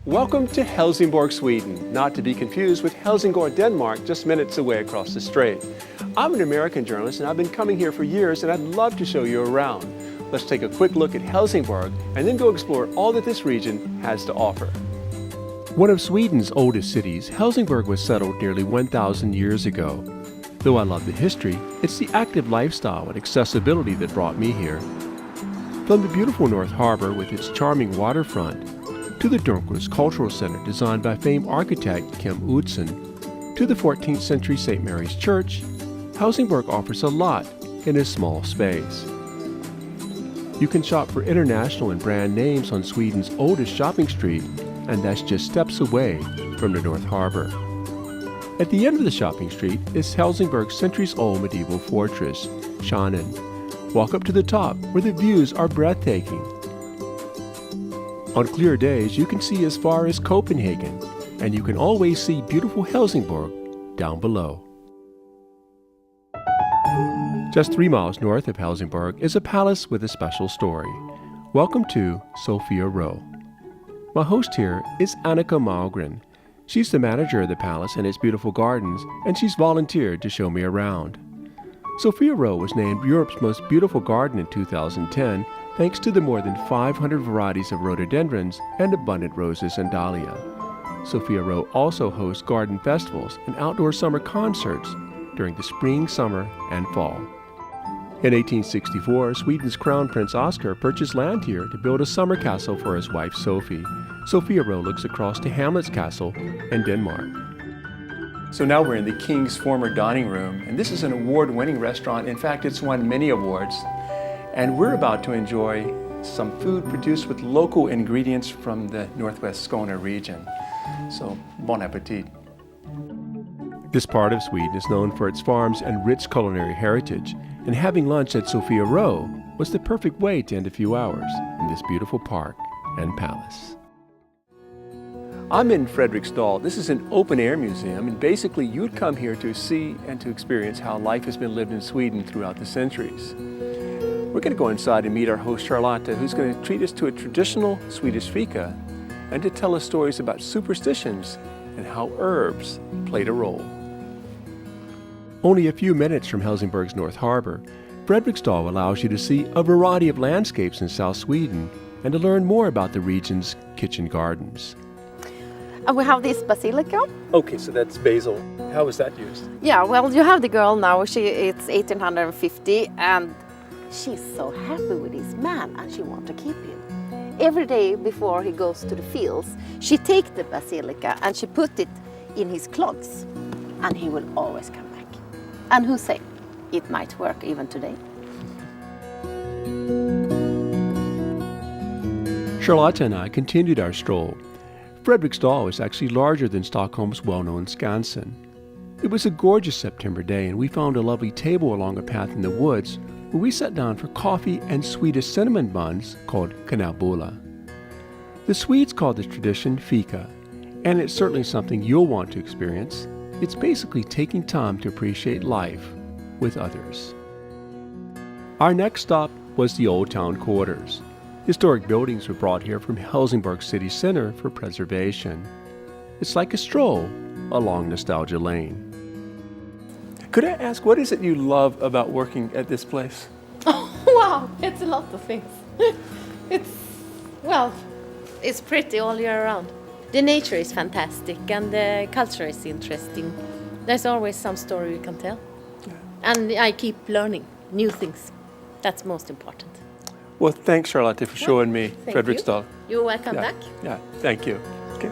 Welcome to Helsingborg, Sweden, not to be confused with Helsingborg, Denmark, just minutes away across the strait. I'm an American journalist and I've been coming here for years and I'd love to show you around. Let's take a quick look at Helsingborg and then go explore all that this region has to offer. One of Sweden's oldest cities, Helsingborg was settled nearly 1,000 years ago. Though I love the history, it's the active lifestyle and accessibility that brought me here. From the beautiful North Harbor with its charming waterfront, to the Dunkers Cultural Center designed by famed architect Kim Udsen, to the 14th century St. Mary's Church, Helsingborg offers a lot in a small space. You can shop for international and brand names on Sweden's oldest shopping street, and that's just steps away from the North Harbor. At the end of the shopping street is Helsingborg's centuries-old medieval fortress, Skane. Walk up to the top where the views are breathtaking. On clear days, you can see as far as Copenhagen, and you can always see beautiful Helsingborg down below. Just 3 miles north of Helsingborg is a palace with a special story. Welcome to Sophia Row. My host here is Annika Malgren. She's the manager of the palace and its beautiful gardens, and she's volunteered to show me around. Sophia Row was named Europe's most beautiful garden in 2010, thanks to the more than 500 varieties of rhododendrons and abundant roses and dahlia. Sophia Row also hosts garden festivals and outdoor summer concerts during the spring, summer, and fall. In 1864, Sweden's Crown Prince Oscar purchased land here to build a summer castle for his wife Sophie. Sophia Row looks across to Hamlet's castle in Denmark. So now we're in the King's former dining room, and this is an award-winning restaurant. In fact, it's won many awards. And we're about to enjoy some food produced with local ingredients from the Northwest Skane region. So, bon appetit. This part of Sweden is known for its farms and rich culinary heritage, and having lunch at Sophia Row was the perfect way to end a few hours in this beautiful park and palace. I'm in Fredriksdal. This is an open-air museum, and basically you'd come here to see and to experience how life has been lived in Sweden throughout the centuries. We're going to go inside and meet our host Charlotta, who's going to treat us to a traditional Swedish fika and to tell us stories about superstitions and how herbs played a role. Only a few minutes from Helsingborg's North Harbor, Fredriksdal allows you to see a variety of landscapes in South Sweden and to learn more about the region's kitchen gardens. And we have this basilica. Okay, so that's basil. How is that used? Yeah, well, you have the girl now. It's 1850, and she's so happy with this man, and she wants to keep him. Every day before he goes to the fields, she takes the basilica and she put it in his clogs, and he will always come back. And who say it might work even today? Charlotta and I continued our stroll. Fredriksdal is actually larger than Stockholm's well-known Skansen. It was a gorgeous September day, and we found a lovely table along a path in the woods where we sat down for coffee and Swedish cinnamon buns called kanelbulle. The Swedes call this tradition fika, and it's certainly something you'll want to experience. It's basically taking time to appreciate life with others. Our next stop was the Old Town Quarters. Historic buildings were brought here from Helsingborg city center for preservation. It's like a stroll along Nostalgia Lane. Could I ask, what is it you love about working at this place? Oh, wow, it's a lot of things. It's pretty all year round. The nature is fantastic and the culture is interesting. There's always some story you can tell. Yeah. And I keep learning new things. That's most important. Well, thanks, Charlotte, for showing me Fredriksdal. You're welcome back. Yeah, thank you. Okay.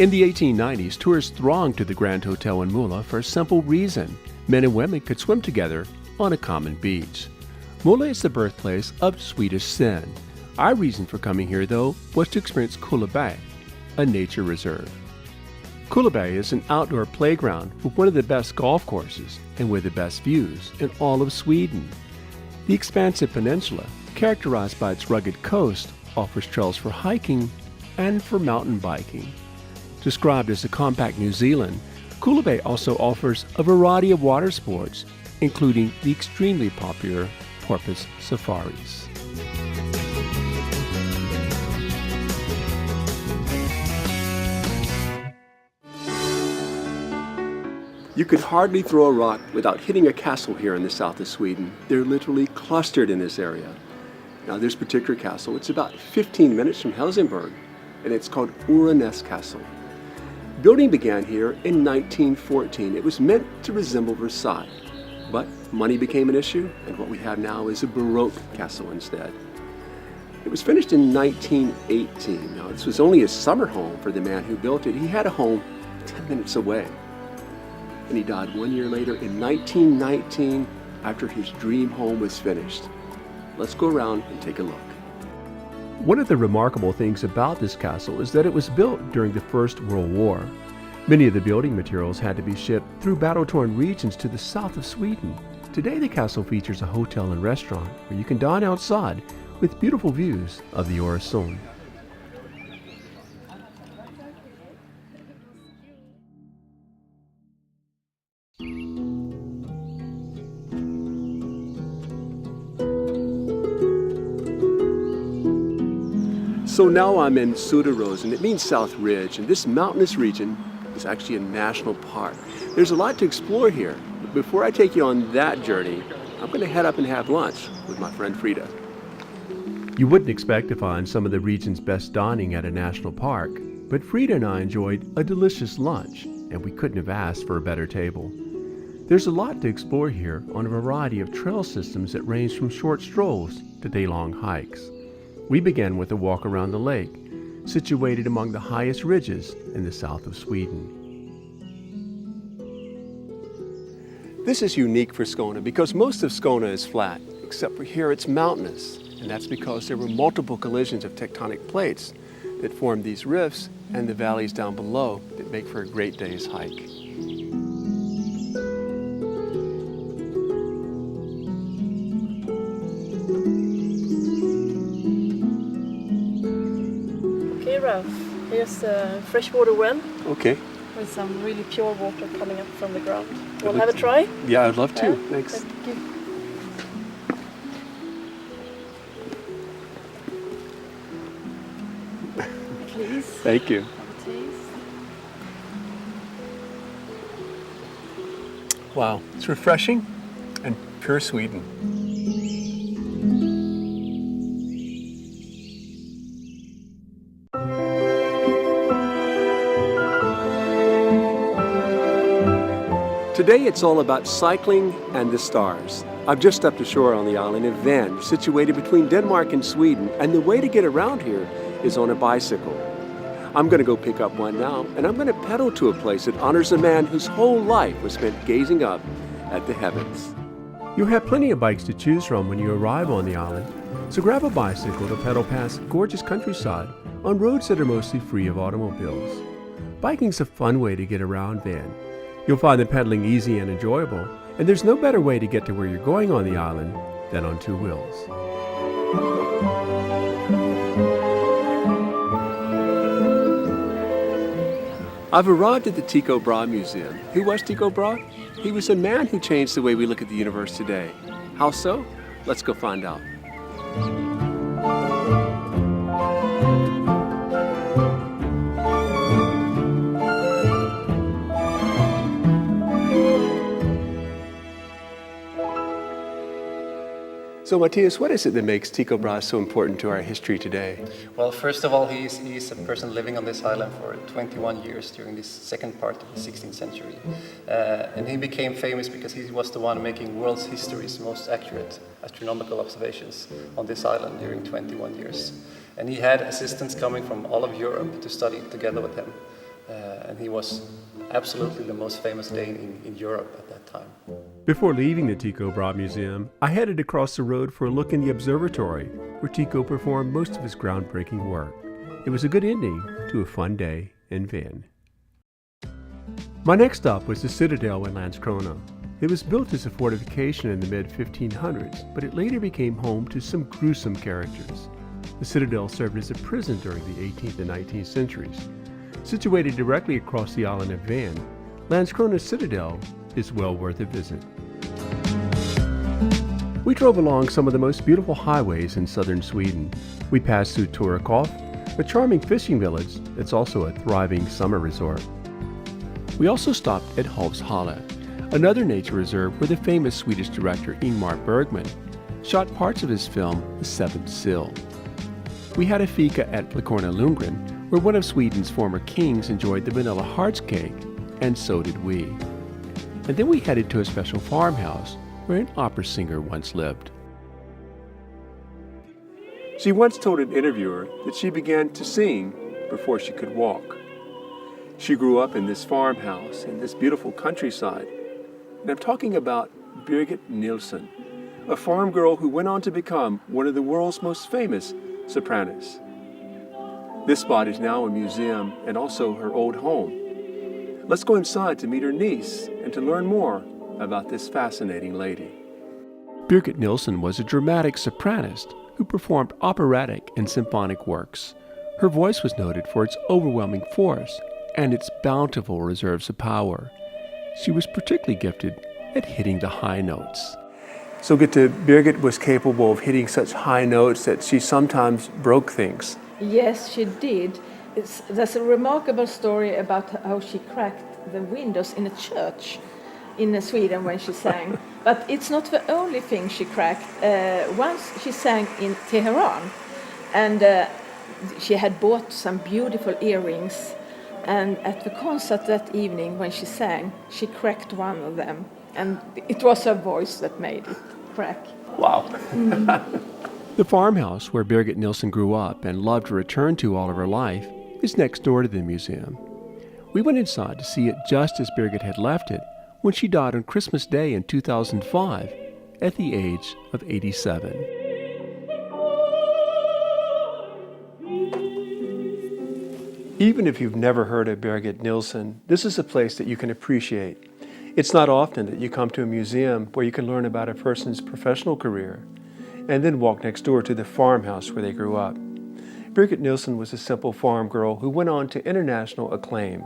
In the 1890s, tourists thronged to the Grand Hotel in Mulla for a simple reason. Men and women could swim together on a common beach. Mulla is the birthplace of Swedish Zen. Our reason for coming here, though, was to experience Kullaberg, a nature reserve. Kullaberg is an outdoor playground with one of the best golf courses and with the best views in all of Sweden. The expansive peninsula, characterized by its rugged coast, offers trails for hiking and for mountain biking. Described as a compact New Zealand, Kullaberg also offers a variety of water sports, including the extremely popular porpoise safaris. You could hardly throw a rock without hitting a castle here in the south of Sweden. They're literally clustered in this area. Now this particular castle, it's about 15 minutes from Helsingborg, and it's called Orenäs Castle. Building began here in 1914. It was meant to resemble Versailles, but money became an issue, and what we have now is a Baroque castle instead. It was finished in 1918. Now this was only a summer home for the man who built it. He had a home 10 minutes away. And he died 1 year later in 1919 after his dream home was finished. Let's go around and take a look. One of the remarkable things about this castle is that it was built during the First World War. Many of the building materials had to be shipped through battle-torn regions to the south of Sweden. Today the castle features a hotel and restaurant where you can dine outside with beautiful views of the Öresund. So now I'm in Söderåsen. It means South Ridge, and this mountainous region is actually a national park. There's a lot to explore here, but before I take you on that journey, I'm going to head up and have lunch with my friend Frida. You wouldn't expect to find some of the region's best dining at a national park, but Frida and I enjoyed a delicious lunch, and we couldn't have asked for a better table. There's a lot to explore here on a variety of trail systems that range from short strolls to day-long hikes. We began with a walk around the lake, situated among the highest ridges in the south of Sweden. This is unique for Skane because most of Skane is flat, except for here it's mountainous, and that's because there were multiple collisions of tectonic plates that formed these rifts and the valleys down below that make for a great day's hike. Here's a freshwater well. Okay. With some really pure water coming up from the ground. Want to have a try? Yeah, I'd love to. Yeah. Thanks. Thank you. Please. Thank you. Taste. Wow, it's refreshing and pure Sweden. Today it's all about cycling and the stars. I've just stepped ashore on the island of Ven, situated between Denmark and Sweden, and the way to get around here is on a bicycle. I'm going to go pick up one now, and I'm going to pedal to a place that honors a man whose whole life was spent gazing up at the heavens. You'll have plenty of bikes to choose from when you arrive on the island, so grab a bicycle to pedal past gorgeous countryside on roads that are mostly free of automobiles. Biking's a fun way to get around Ven. You'll find the pedaling easy and enjoyable, and there's no better way to get to where you're going on the island than on two wheels. I've arrived at the Tycho Brahe Museum. Who was Tycho Brahe? He was a man who changed the way we look at the universe today. How so? Let's go find out. So Matthias, what is it that makes Tycho Brahe so important to our history today? Well, first of all, he's a person living on this island for 21 years during this second part of the 16th century. And he became famous because he was the one making world's history's most accurate astronomical observations on this island during 21 years. And he had assistants coming from all of Europe to study together with him. And he was absolutely the most famous Dane in Europe at that time. Before leaving the Tycho Brahe Museum, I headed across the road for a look in the observatory, where Tycho performed most of his groundbreaking work. It was a good ending to a fun day in Ven. My next stop was the Citadel in Landskrona. It was built as a fortification in the mid-1500s, but it later became home to some gruesome characters. The Citadel served as a prison during the 18th and 19th centuries. Situated directly across the island of Ven, Landskrona Citadel is well worth a visit. We drove along some of the most beautiful highways in southern Sweden. We passed through Torekov, a charming fishing village that's also a thriving summer resort. We also stopped at Helsingborg, another nature reserve where the famous Swedish director Ingmar Bergman shot parts of his film The Seventh Seal. We had a fika at Plakorna Lundgren, where one of Sweden's former kings enjoyed the vanilla hearts cake, and so did we. And then we headed to a special farmhouse where an opera singer once lived. She once told an interviewer that she began to sing before she could walk. She grew up in this farmhouse in this beautiful countryside, and I'm talking about Birgit Nilsson, a farm girl who went on to become one of the world's most famous sopranos. This spot is now a museum and also her old home. Let's go inside to meet her niece and to learn more about this fascinating lady. Birgit Nilsson was a dramatic sopranist who performed operatic and symphonic works. Her voice was noted for its overwhelming force and its bountiful reserves of power. She was particularly gifted at hitting the high notes. So Birgit was capable of hitting such high notes that she sometimes broke things. Yes, she did. There's a remarkable story about how she cracked the windows in a church in Sweden when she sang. But it's not the only thing she cracked. Once she sang in Tehran, and she had bought some beautiful earrings. And at the concert that evening when she sang, she cracked one of them. And it was her voice that made it crack. Wow. The farmhouse where Birgit Nilsson grew up and loved to return to all of her life is next door to the museum. We went inside to see it just as Birgit had left it when she died on Christmas Day in 2005 at the age of 87. Even if you've never heard of Birgit Nilsson, this is a place that you can appreciate. It's not often that you come to a museum where you can learn about a person's professional career and then walk next door to the farmhouse where they grew up. Birgit Nilsson was a simple farm girl who went on to international acclaim.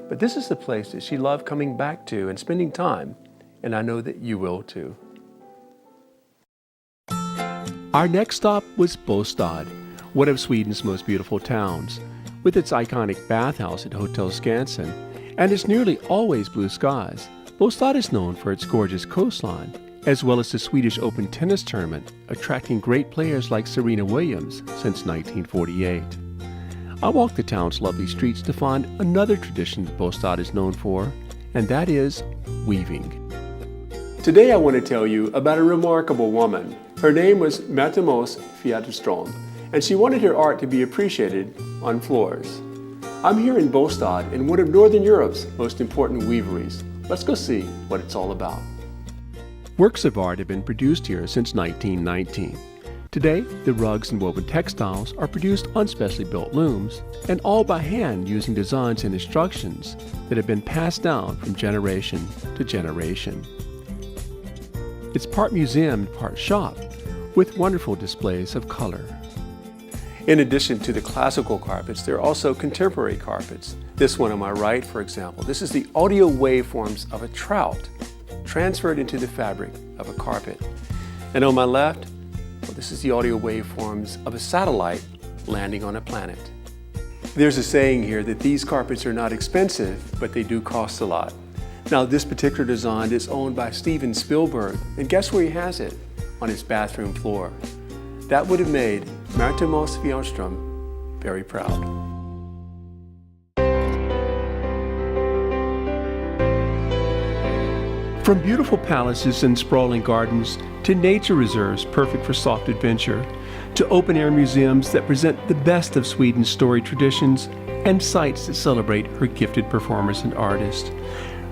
But this is the place that she loved coming back to and spending time, and I know that you will too. Our next stop was Bostad, one of Sweden's most beautiful towns, with its iconic bathhouse at Hotel Skane and its nearly always blue skies. Bostad is known for its gorgeous coastline, as well as the Swedish Open tennis tournament, attracting great players like Serena Williams since 1948. I walked the town's lovely streets to find another tradition that Bostad is known for, and that is weaving. Today I want to tell you about a remarkable woman. Her name was Märta Fjäderström, and she wanted her art to be appreciated on floors. I'm here in Bostad, in one of Northern Europe's most important weaveries. Let's go see what it's all about. Works of art have been produced here since 1919. Today, the rugs and woven textiles are produced on specially built looms, and all by hand using designs and instructions that have been passed down from generation to generation. It's part museum and part shop, with wonderful displays of color. In addition to the classical carpets, there are also contemporary carpets. This one on my right, for example, this is the audio waveforms of a trout transferred into the fabric of a carpet. And on my left, well, this is the audio waveforms of a satellite landing on a planet. There's a saying here that these carpets are not expensive, but they do cost a lot. Now, this particular design is owned by Steven Spielberg, and guess where he has it? On his bathroom floor. That would have made Märta Fjäderström very proud. From beautiful palaces and sprawling gardens to nature reserves perfect for soft adventure, to open-air museums that present the best of Sweden's storied traditions and sites that celebrate her gifted performers and artists,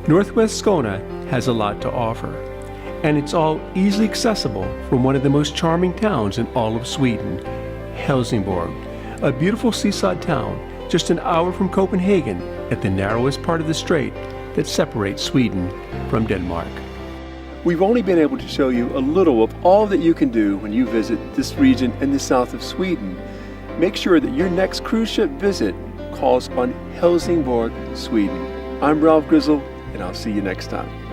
Northwest Skane has a lot to offer, and it's all easily accessible from one of the most charming towns in all of Sweden, Helsingborg, a beautiful seaside town just an hour from Copenhagen at the narrowest part of the strait that separates Sweden from Denmark. We've only been able to show you a little of all that you can do when you visit this region in the south of Sweden. Make sure that your next cruise ship visit calls on Helsingborg, Sweden. I'm Ralph Grizzle, and I'll see you next time.